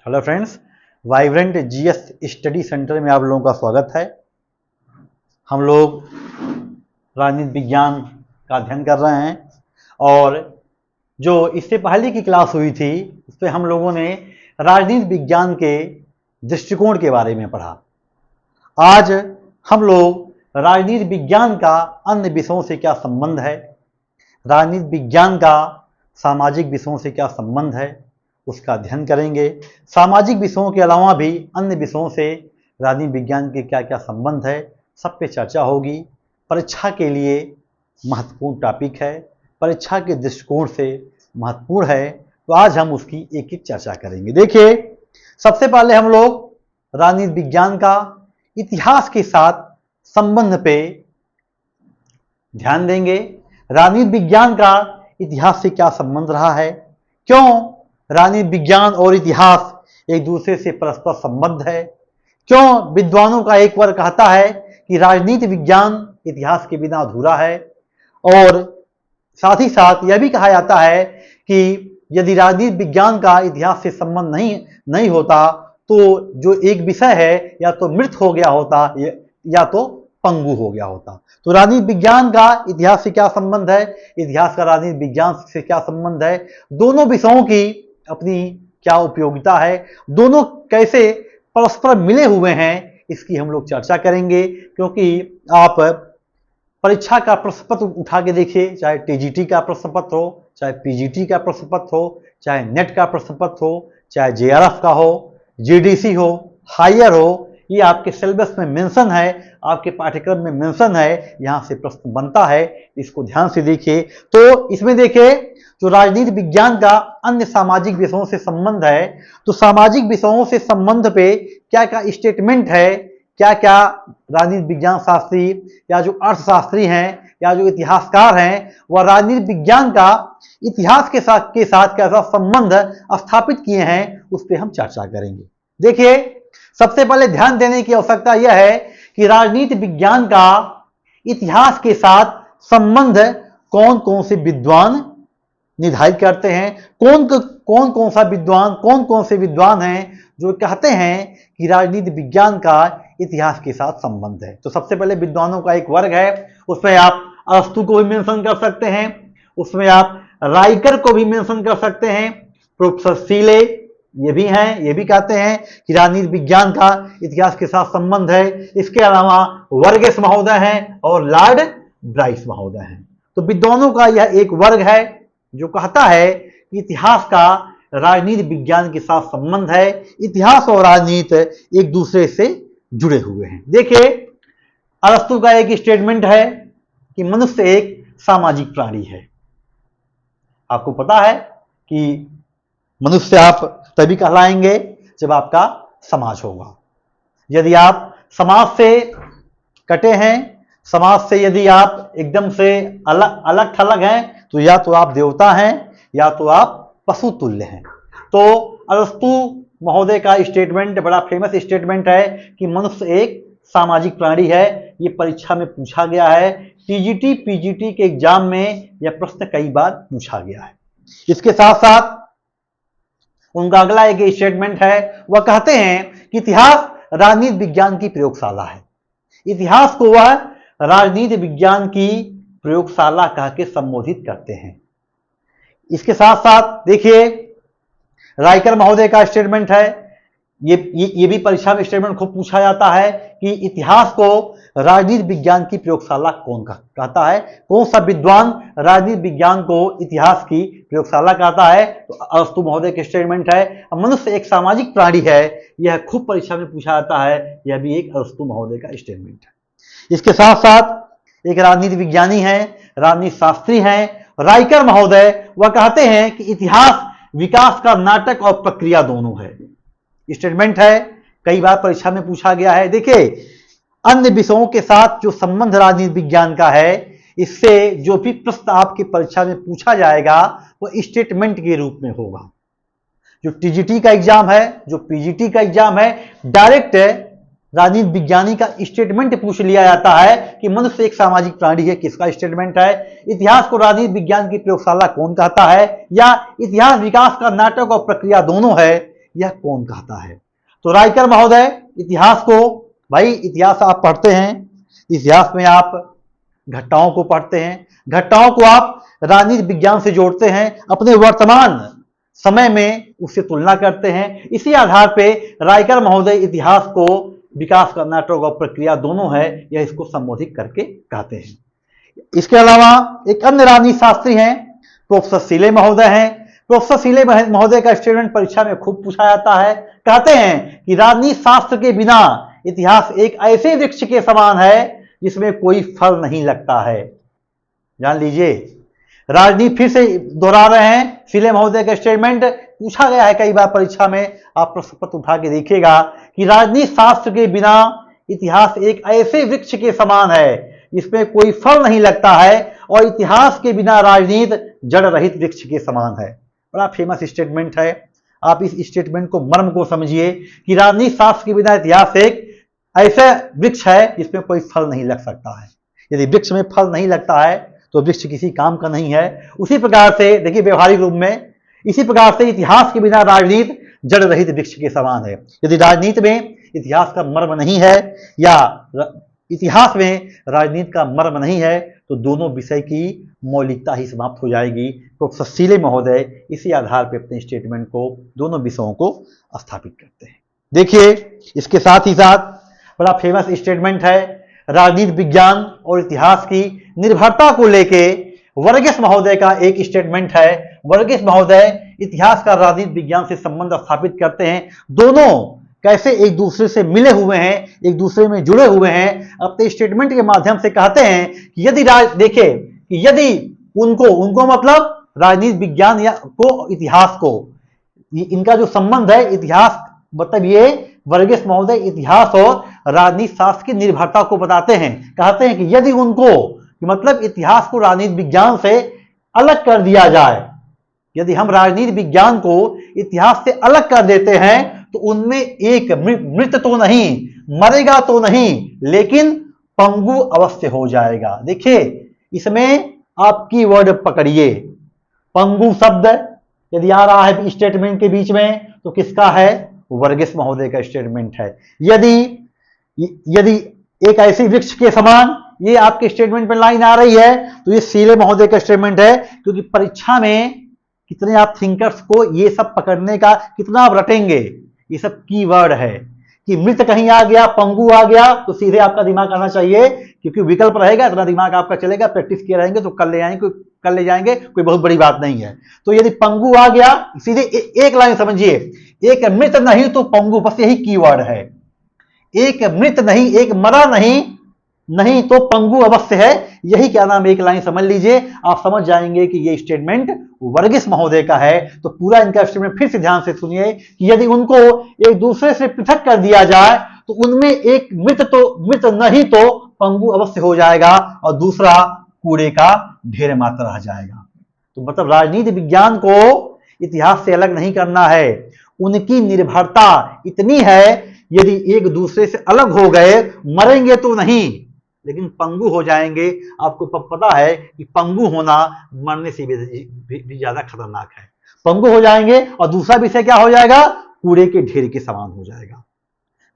Hello friends, vibrant GS study centre में आप लोगों का स्वागत है। हम लोग राजनीति विज्ञान का अध्ययन कर रहे हैं और जो इससे पहले की क्लास हुई थी उसमें हम लोगों ने राजनीति विज्ञान के दृष्टिकोण के बारे में पढ़ा। आज हम लोग राजनीति विज्ञान का अन्य विषयों से क्या संबंध है, राजनीति विज्ञान का सामाजिक विषयों से क्या संबंध है, उसका अध्ययन करेंगे। सामाजिक विषयों के अलावा भी अन्य विषयों से राजनीति विज्ञान के क्या क्या संबंध है, सब पे चर्चा होगी। परीक्षा के लिए महत्वपूर्ण टॉपिक है, परीक्षा के दृष्टिकोण से महत्वपूर्ण है, तो आज हम उसकी एक एक चर्चा करेंगे। देखिए, सबसे पहले हम लोग राजनीति विज्ञान का इतिहास के साथ संबंध पे ध्यान देंगे। राजनीति विज्ञान का इतिहास से क्या संबंध रहा है, क्यों राजनीति विज्ञान और इतिहास एक दूसरे से परस्पर संबद्ध है, क्यों विद्वानों का एक वर्ग कहता है कि राजनीति विज्ञान इतिहास के बिना अधूरा है, और साथ ही साथ यह भी कहा जाता है कि यदि राजनीति विज्ञान का इतिहास से संबंध नहीं होता तो जो एक विषय है या तो मृत हो गया होता या तो पंगु हो गया होता। तो राजनीति विज्ञान का इतिहास से क्या संबंध है, इतिहास का राजनीति विज्ञान से क्या संबंध है, दोनों विषयों की अपनी क्या उपयोगिता है, दोनों कैसे परस्पर मिले हुए हैं, इसकी हम लोग चर्चा करेंगे। क्योंकि आप परीक्षा का प्रश्न पत्र उठा के देखिए, चाहे टीजीटी का प्रश्न पत्र हो, चाहे पीजीटी का प्रश्न पत्र हो, चाहे नेट का प्रश्न पत्र हो, चाहे जेआरएफ का हो, जीडीसी हो, हायर हो, ये आपके सिलेबस में मेंशन है, आपके पाठ्यक्रम में मेंशन है, यहाँ से प्रश्न बनता है, इसको ध्यान से देखिए। तो इसमें देखिए, जो राजनीति विज्ञान का अन्य सामाजिक विषयों से संबंध है, तो सामाजिक विषयों से संबंध पे क्या क्या स्टेटमेंट है, क्या क्या राजनीति विज्ञान शास्त्री या जो अर्थशास्त्री हैं या जो इतिहासकार हैं वह राजनीति विज्ञान का इतिहास के साथ कैसा संबंध स्थापित किए हैं, उस पर हम चर्चा करेंगे। देखिए, सबसे पहले ध्यान देने की आवश्यकता यह है कि राजनीति विज्ञान का इतिहास के साथ संबंध कौन कौन से विद्वान निर्धारित करते हैं, कौन से विद्वान हैं जो कहते हैं कि राजनीति विज्ञान का इतिहास के साथ संबंध है। तो सबसे पहले विद्वानों का एक वर्ग है, उसमें आप अरस्तु को भी मेंशन कर सकते हैं, उसमें आप राइकर को भी मेंशन कर सकते हैं, प्रोफेसर सीले ये भी हैं, ये भी कहते हैं कि राजनीति विज्ञान का इतिहास के साथ संबंध है। इसके अलावा वर्गेस महोदय हैं और लॉर्ड ब्राइस महोदय हैं। तो विद्वानों का यह एक वर्ग है जो कहता है कि इतिहास का राजनीति विज्ञान के साथ संबंध है, इतिहास और राजनीति एक दूसरे से जुड़े हुए हैं। देखिए, अरस्तु का एक स्टेटमेंट है कि मनुष्य एक सामाजिक प्राणी है। आपको पता है कि मनुष्य आप तभी कहलाएंगे जब आपका समाज होगा। यदि आप समाज से कटे हैं, समाज से यदि आप एकदम से अलग थलग हैं, तो या तो आप देवता हैं या तो आप पशु तुल्य हैं। तो अरस्तु महोदय का स्टेटमेंट बड़ा फेमस स्टेटमेंट है कि मनुष्य एक सामाजिक प्राणी है। ये परीक्षा में पूछा गया है, टीजीटी पीजीटी के एग्जाम में यह प्रश्न कई बार पूछा गया है। इसके साथ साथ उनका अगला एक स्टेटमेंट है, वह कहते हैं कि इतिहास राजनीति विज्ञान की प्रयोगशाला है। इतिहास को वह राजनीति विज्ञान की प्रयोगशाला कह के संबोधित करते हैं। इसके साथ साथ देखिए, राइकर महोदय का स्टेटमेंट है, ये भी परीक्षा में स्टेटमेंट खूब पूछा जाता है कि इतिहास को राजनीति विज्ञान की प्रयोगशाला कौन कहता है, कौन सा विद्वान राजनीति विज्ञान को इतिहास की प्रयोगशाला कहता है। तो अरस्तु महोदय के स्टेटमेंट है, मनुष्य एक सामाजिक प्राणी है, यह खूब परीक्षा में पूछा जाता है, यह भी एक अरस्तु महोदय का स्टेटमेंट है। इसके साथ साथ एक राजनीति विज्ञानी है, राजनीति शास्त्री हैं, राइकर महोदय, वह कहते हैं कि इतिहास विकास का नाटक और प्रक्रिया दोनों है। स्टेटमेंट है, कई बार परीक्षा में पूछा गया है। देखिए, अन्य विषयों के साथ जो संबंध राजनीति विज्ञान का है, इससे जो भी प्रश्न आपकी परीक्षा में पूछा जाएगा वो स्टेटमेंट के रूप में होगा। जो टीजीटी का एग्जाम है, जो पीजीटी का एग्जाम है, डायरेक्ट राजनीति विज्ञानी का स्टेटमेंट पूछ लिया जाता है कि मनुष्य एक सामाजिक प्राणी है, किसका स्टेटमेंट है, इतिहास को राजनीति विज्ञान की प्रयोगशाला कौन कहता है, या इतिहास विकास का नाटक और प्रक्रिया दोनों है, यह कौन कहता है? तो रायकर महोदय इतिहास को, भाई इतिहास आप पढ़ते हैं, इतिहास में आप घटनाओं को पढ़ते हैं, घटनाओं को आप राजनीति विज्ञान से जोड़ते हैं, अपने वर्तमान समय में उससे तुलना करते हैं। इसी आधार पे रायकर महोदय इतिहास को विकास का नाटक और प्रक्रिया दोनों है, यह इसको संबोधित करके कहते हैं। इसके अलावा एक अन्य राजनीति शास्त्री हैं, प्रोफेसर सीले महोदय हैं। प्रोफेसर सीले महोदय का स्टेटमेंट परीक्षा में खूब पूछा जाता है। कहते हैं कि राजनीति शास्त्र के बिना इतिहास एक ऐसे वृक्ष के समान है जिसमें कोई फल नहीं लगता है। जान लीजिए, राजनीति फिर से दोहरा रहे हैं, सीले महोदय का स्टेटमेंट पूछा गया है कई बार परीक्षा में, आप प्रश्न पत्र उठा के देखिएगा कि राजनीति शास्त्र के बिना इतिहास एक ऐसे वृक्ष के समान है जिसमें कोई फल नहीं लगता है, और इतिहास के बिना राजनीति जड़ रहित वृक्ष के समान है। बड़ा फेमस स्टेटमेंट है। आप इस स्टेटमेंट को, मर्म को समझिए कि राजनीति शास्त्र के बिना इतिहास एक ऐसा वृक्ष है जिसमें कोई फल नहीं लग सकता है। यदि वृक्ष में फल नहीं लगता है तो वृक्ष किसी काम का नहीं है। उसी प्रकार से देखिए, व्यवहारिक रूप में इसी प्रकार से इतिहास के बिना राजनीति जड़ रहित वृक्ष के समान है। यदि राजनीति में इतिहास का मर्म नहीं है या इतिहास में राजनीति का मर्म नहीं है तो दोनों विषय की मौलिकता ही समाप्त हो जाएगी। प्रोफेसर सीले महोदय इसी आधार पर अपने स्टेटमेंट को, दोनों विषयों को स्थापित करते हैं। देखिए, इसके साथ ही साथ बड़ा फेमस स्टेटमेंट है राजनीति विज्ञान और इतिहास की निर्भरता को लेके वर्गीस महोदय का एक स्टेटमेंट है। वर्गीस महोदय इतिहास का राजनीति विज्ञान से संबंध स्थापित करते हैं। दोनों कैसे एक दूसरे से मिले हुए हैं, एक दूसरे में जुड़े हुए हैं, अपने स्टेटमेंट के माध्यम से कहते हैं कि यदि देखिए कि यदि उनको मतलब राजनीति विज्ञान या को इतिहास को, इनका जो संबंध है इतिहास, मतलब ये वर्गीस महोदय इतिहास और राजनीति शास्त्र की निर्भरता को बताते हैं। कहते हैं कि यदि उनको, मतलब इतिहास को राजनीति विज्ञान से अलग कर दिया जाए, यदि हम राजनीति विज्ञान को इतिहास से अलग कर देते हैं तो उनमें एक मृत तो नहीं, मरेगा तो नहीं, लेकिन पंगु अवश्य हो जाएगा। देखिए, इसमें आप कीवर्ड पकड़िए, पंगु शब्द यदि आ रहा है स्टेटमेंट के बीच में तो किसका है? वर्गीस महोदय का स्टेटमेंट है। यदि एक ऐसी वृक्ष के समान, ये आपके स्टेटमेंट में लाइन आ रही है तो ये सीले महोदय का स्टेटमेंट है, क्योंकि परीक्षा में कितने आप थिंकर्स को ये सब पकड़ने का, कितना आप रटेंगे, ये सब कीवर्ड है कि मृत कहीं आ गया, पंगु आ गया तो सीधे आपका दिमाग आना चाहिए, क्योंकि विकल्प रहेगा, इतना दिमाग आपका चलेगा, प्रैक्टिस किए रहेंगे तो कर ले जाएंगे, कोई बहुत बड़ी बात नहीं है। तो यदि पंगु आ गया, सीधे एक लाइन समझिए, एक मृत नहीं तो पंगु, बस यही कीवर्ड है। एक मृत नहीं, एक मरा नहीं तो पंगु अवश्य है, यही क्या नाम, एक लाइन समझ लीजिए, आप समझ जाएंगे कि ये स्टेटमेंट वर्गीस महोदय का है। तो पूरा इनका स्टेटमेंट फिर से ध्यान से सुनिए कि यदि उनको एक दूसरे से पृथक कर दिया जाए तो उनमें एक मृत नहीं तो पंगु अवश्य हो जाएगा और दूसरा कूड़े का ढेर मात्र रह जाएगा। तो मतलब राजनीति विज्ञान को इतिहास से अलग नहीं करना है, उनकी निर्भरता इतनी है, यदि एक दूसरे से अलग हो गए, मरेंगे तो नहीं लेकिन पंगु हो जाएंगे। आपको पता है कि पंगु होना मरने से भी ज्यादा खतरनाक है। पंगु हो जाएंगे और दूसरा विषय क्या हो जाएगा? कूड़े के ढेर के समान हो जाएगा।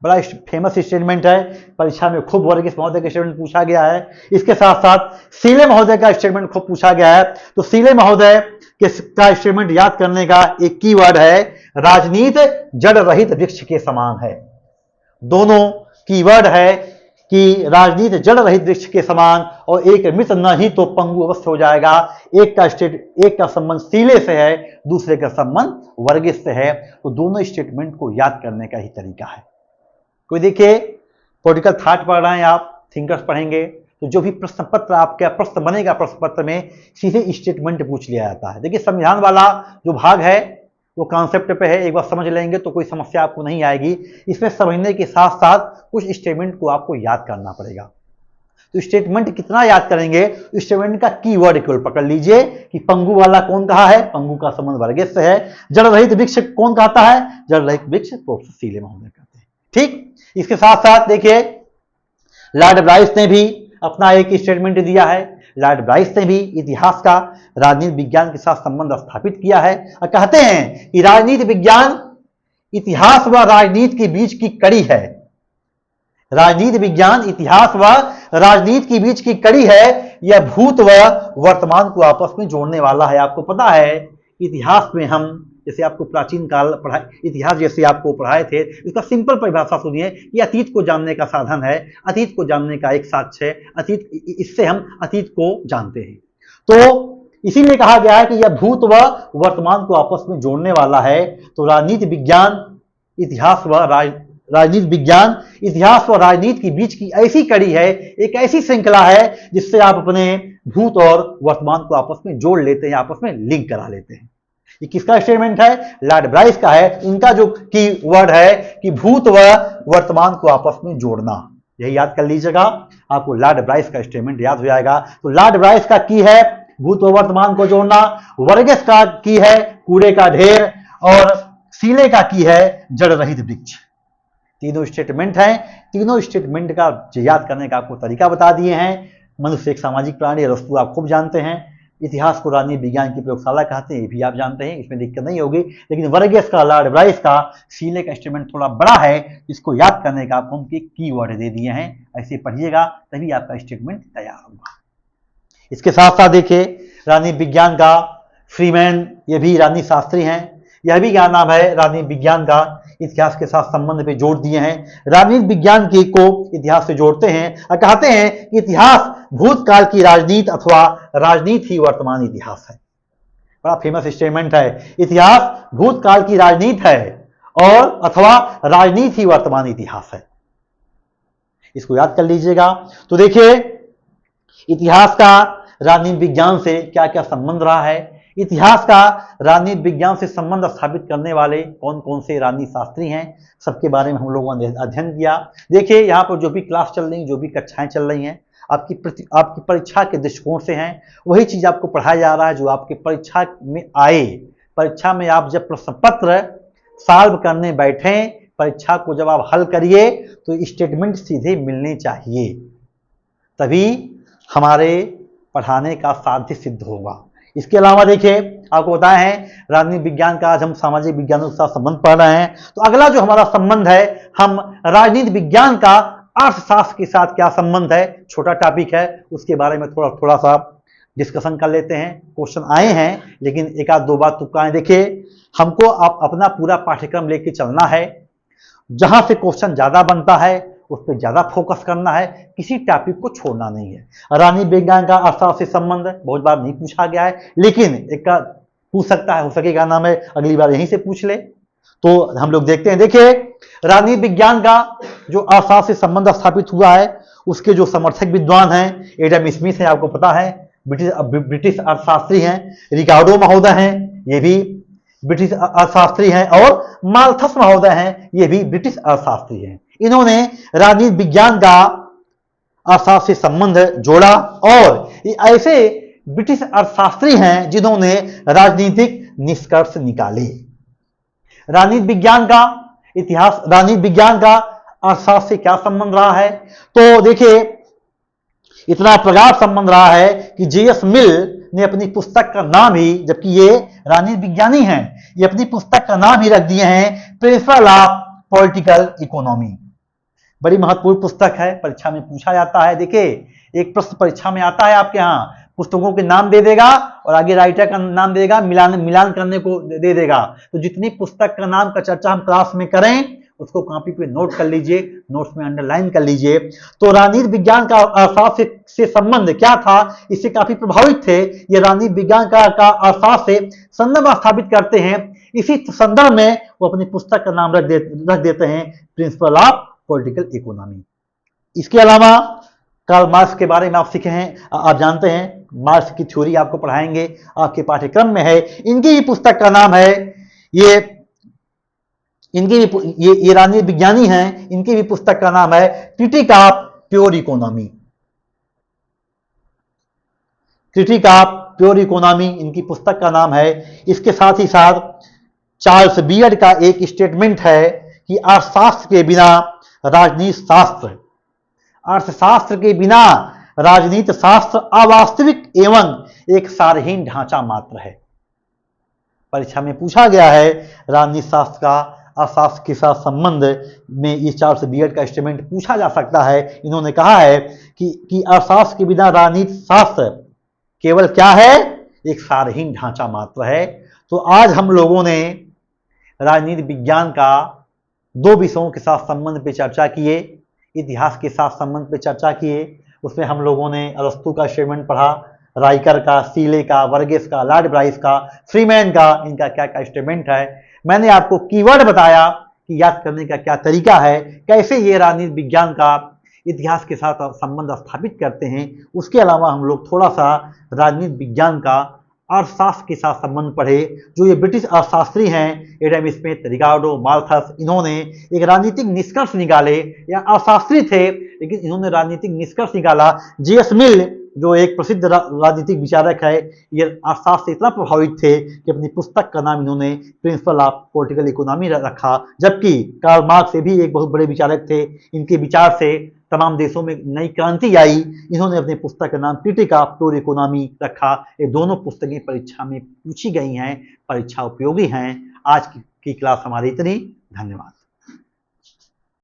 बड़ा फेमस स्टेटमेंट है, परीक्षा में खूब वर्गीस महोदय का स्टेटमेंट पूछा गया है। इसके साथ साथ सीले महोदय का स्टेटमेंट खूब पूछा गया है। तो सीले महोदय का स्टेटमेंट याद करने का एक कीवर्ड है राजनीति जड़ रहित वृक्ष के समान है। दोनों कीवर्ड है कि राजनीति जड़ रहित वृक्ष के समान, और एक मृत नहीं तो पंगु अवश्य हो जाएगा। एक का संबंध सीले से है, दूसरे का संबंध वर्गीस से है। तो दोनों स्टेटमेंट को याद करने का ही तरीका है। कोई देखिए, पॉलिटिकल थॉट पढ़ रहे हैं आप, थिंकर्स पढ़ेंगे, तो जो भी प्रश्न पत्र आपका प्रश्न बनेगा, प्रश्न पत्र में सीधे स्टेटमेंट पूछ लिया जाता है। देखिए, संविधान वाला जो भाग है वो कॉन्सेप्ट पे है, एक बार समझ लेंगे तो कोई समस्या आपको नहीं आएगी। इसमें समझने के साथ साथ कुछ स्टेटमेंट को आपको याद करना पड़ेगा। तो स्टेटमेंट कितना याद करेंगे? स्टेटमेंट का कीवर्ड केवल पकड़ लीजिए कि पंगु वाला कौन कहा है, पंगु का संबंध वर्गीस से है। जड़ रहित वृक्ष कौन कहता है? जड़ रहित वृक्ष प्रोफेसर सीले महोदय कहते हैं। ठीक, इसके साथ साथ देखिए, लॉर्ड ब्राइस ने भी अपना एक स्टेटमेंट दिया है। लॉर्ड ब्राइस ने भी इतिहास का राजनीति विज्ञान के साथ संबंध स्थापित किया है और कहते हैं कि राजनीति विज्ञान इतिहास व राजनीति के बीच की कड़ी है। राजनीति विज्ञान इतिहास व राजनीति के बीच की कड़ी है। यह भूत व वर्तमान को आपस में जोड़ने वाला है। आपको पता है इतिहास में हम जैसे आपको प्राचीन काल इतिहास जैसे आपको पढ़ाए थे, इसका सिंपल परिभाषा सुनिए कि अतीत को जानने का साधन है, अतीत को जानने का एक साक्ष्य है, अतीत, इससे हम अतीत को जानते हैं। तो इसीलिए कहा गया है कि यह भूत व वर्तमान को आपस में जोड़ने वाला है। तो राजनीति विज्ञान इतिहास व राजनीति विज्ञान इतिहास और राजनीति के बीच की ऐसी कड़ी है, एक ऐसी श्रृंखला है जिससे आप अपने भूत और वर्तमान को आपस में जोड़ लेते हैं, आपस में लिंक करा लेते हैं। ये किसका स्टेटमेंट है? लॉर्ड ब्राइस का है। इनका जो की वर्ड है कि भूत व वर्तमान को आपस में जोड़ना, यही याद कर लीजिएगा, आपको लॉर्ड ब्राइस का स्टेटमेंट याद हो जाएगा। तो लॉर्ड ब्राइस का की है भूत व वर्तमान को जोड़ना, वर्गेस का की है कूड़े का ढेर, और सीले का की है जड़ रहित वृक्ष। तीनों स्टेटमेंट हैं। तीनों स्टेटमेंट का याद करने का आपको तरीका बता दिए हैं। मनुष्य एक सामाजिक प्राणी, अरस्तू आप खूब जानते हैं। इतिहास को राजनीति विज्ञान की प्रयोगशाला कहते हैं, ये भी आप जानते हैं, इसमें दिक्कत नहीं होगी। लेकिन वर्गेस का, लॉर्ड ब्राइस का, सीले का स्टेटमेंट थोड़ा बड़ा है, इसको याद करने का आपको उनके कीवर्ड दे दिए हैं। ऐसे पढ़िएगा तभी आपका स्टेटमेंट तैयार होगा। इसके साथ साथ देखिए राजनीति विज्ञान का फ्रीमैन, ये भी राजनीति शास्त्री हैं, यह भी क्या नाम है राजनीति विज्ञान का इतिहास के साथ संबंध पे जोड़ दिए हैं। राजनीति विज्ञान की को इतिहास से जोड़ते हैं और कहते हैं कि इतिहास भूतकाल की राजनीति अथवा राजनीति ही वर्तमान इतिहास है। बड़ा फेमस स्टेटमेंट है, इतिहास भूतकाल की राजनीति है और अथवा राजनीति ही वर्तमान इतिहास है। इसको याद कर लीजिएगा। तो देखिए इतिहास का राजनीति विज्ञान से क्या क्या संबंध रहा है, इतिहास का राजनीति विज्ञान से संबंध स्थापित करने वाले कौन कौन से राजनीति शास्त्री हैं, सबके बारे में हम लोगों ने अध्ययन किया। देखिए यहाँ पर जो भी क्लास चल रही, जो भी कक्षाएं चल रही हैं, आपकी परीक्षा के दृष्टिकोण से हैं, वही चीज आपको पढ़ाया जा रहा है जो आपके परीक्षा में आए। परीक्षा में आप जब प्रश्न पत्र सॉल्व करने बैठे, परीक्षा को जब आप हल करिए तो स्टेटमेंट सीधे मिलने चाहिए, तभी हमारे पढ़ाने का साध्य सिद्ध होगा। इसके अलावा देखिए आपको बताया है राजनीति विज्ञान का, आज हम सामाजिक विज्ञानों के साथ संबंध पढ़ रहे हैं। तो अगला जो हमारा संबंध है, हम राजनीति विज्ञान का अर्थशास्त्र के साथ क्या संबंध है, छोटा टॉपिक है, उसके बारे में थोड़ा सा डिस्कशन कर लेते हैं। क्वेश्चन आए हैं लेकिन एक आध दो बात तुक्का है। देखिए हमको अपना पूरा पाठ्यक्रम लेके चलना है, जहां से क्वेश्चन ज्यादा बनता है उस पर ज्यादा फोकस करना है, किसी टॉपिक को छोड़ना नहीं है। राजनीति विज्ञान का अर्थशास्त्र से संबंध बहुत बार नहीं पूछा गया है, लेकिन एक का पूछ सकता है, हो सकेगा नाम है अगली बार यहीं से पूछ ले। तो हम लोग देखते हैं। देखिए राजनीति विज्ञान का जो अर्थशास्त्र से संबंध स्थापित हुआ है, उसके जो समर्थक विद्वान हैं एडम स्मिथ है, आपको पता है ब्रिटिश अर्थशास्त्री हैं, रिकार्डो महोदय हैं, ये भी ब्रिटिश अर्थशास्त्री हैं, और माल्थस महोदय हैं, ये भी ब्रिटिश अर्थशास्त्री हैं। इन्होंने राजनीति विज्ञान का अर्थशास्त्र से संबंध जोड़ा, और ये ऐसे ब्रिटिश अर्थशास्त्री हैं जिन्होंने राजनीतिक निष्कर्ष निकाले। राजनीति विज्ञान का इतिहास, राजनीति विज्ञान का अर्थशास्त्र से क्या संबंध रहा है, तो देखिए इतना प्रगाढ़ संबंध रहा है कि जेएस मिल ने अपनी पुस्तक का नाम ही, जबकि ये राजनीति विज्ञानी हैं, ये अपनी पुस्तक का नाम ही रख दिए हैं प्रिंसिपल ऑफ पॉलिटिकल इकोनॉमी। बड़ी महत्वपूर्ण पुस्तक है, परीक्षा में पूछा जाता है। देखिए एक प्रश्न परीक्षा में आता है आपके यहाँ, पुस्तकों के नाम दे देगा और आगे राइटर का नाम देगा, मिलान करने को दे देगा। तो जितनी पुस्तक का नाम का चर्चा हम क्लास में करें उसको कॉपी पे नोट कर लीजिए, नोट्स में अंडरलाइन कर लीजिए। तो राजनीति विज्ञान का अर्थशास्त्र से संबंध क्या था, इससे काफी प्रभावित थे। ये राजनीति विज्ञान का अर्थशास्त्र से संबंध स्थापित करते हैं। इसी संदर्भ में वो अपनी पुस्तक का नाम रख देते हैं प्रिंसिपल ऑफ पॉलिटिकल इकोनॉमी। इसके अलावा कार्ल मार्क्स के बारे में आप सीखे हैं, आप जानते हैं, मार्क्स की थ्योरी आपको पढ़ाएंगे, आपके पाठ्यक्रम में है। इनकी भी पुस्तक का नाम है, ये राजनीति विज्ञानी हैं, इनकी भी पुस्तक का नाम है critic of pure economy. Critic of pure economy इनकी पुस्तक का नाम है। इसके साथ ही साथ चार्ल्स बियर्ड का एक स्टेटमेंट है कि अर्थशास्त्र के बिना राजनीति शास्त्र, अर्थशास्त्र के बिना राजनीति शास्त्र अवास्तविक एवं एक सारहीन ढांचा मात्र है। परीक्षा में पूछा गया है राजनीति शास्त्र का अर्थशास्त्र के साथ संबंध में ये चार्ल्स बीयर्ड का स्टेटमेंट पूछा जा सकता है। इन्होंने कहा है कि अर्थशास्त्र के बिना राजनीति शास्त्र केवल क्या है, एक सारहीन ढांचा मात्र है। तो आज हम लोगों ने राजनीति विज्ञान का दो विषयों के साथ संबंध पे चर्चा किए, इतिहास के साथ संबंध पे चर्चा किए। उसमें हम लोगों ने अरस्तू का स्टेटमेंट पढ़ा, राइकर का, सीले का, वर्गेस का, लॉर्ड ब्राइस का, फ्रीमैन का, इनका क्या क्या स्टेटमेंट है। मैंने आपको कीवर्ड बताया कि याद करने का क्या तरीका है, कैसे ये राजनीति विज्ञान का इतिहास के साथ संबंध स्थापित करते हैं। उसके अलावा हम लोग थोड़ा सा राजनीति विज्ञान का अर्थशास्त्र के साथ संबंध पढ़े। जो ये ब्रिटिश अर्थशास्त्री हैं, एडम स्मिथ, रिकार्डो, माल्थस, इन्होंने एक राजनीतिक निष्कर्ष निकाले। या अर्थशास्त्री थे लेकिन इन्होंने राजनीतिक निष्कर्ष निकाला। जेएस मिल जो एक प्रसिद्ध राजनीतिक विचारक है, ये अर्थशास्त्र से इतना प्रभावित थे कि अपनी पुस्तक का नाम इन्होंने प्रिंसिपल ऑफ पॉलिटिकल इकोनॉमी रखा। जबकि कार्ल मार्क्स से भी एक बहुत बड़े विचारक थे, इनके विचार से तमाम देशों में नई क्रांति आई। इन्होंने अपनी पुस्तक का नाम क्रिटिक ऑफ प्योर इकोनॉमी रखा। ये दोनों पुस्तकें परीक्षा में पूछी गई हैं, परीक्षा उपयोगी हैं। आज की क्लास हमारी इतनी। धन्यवाद।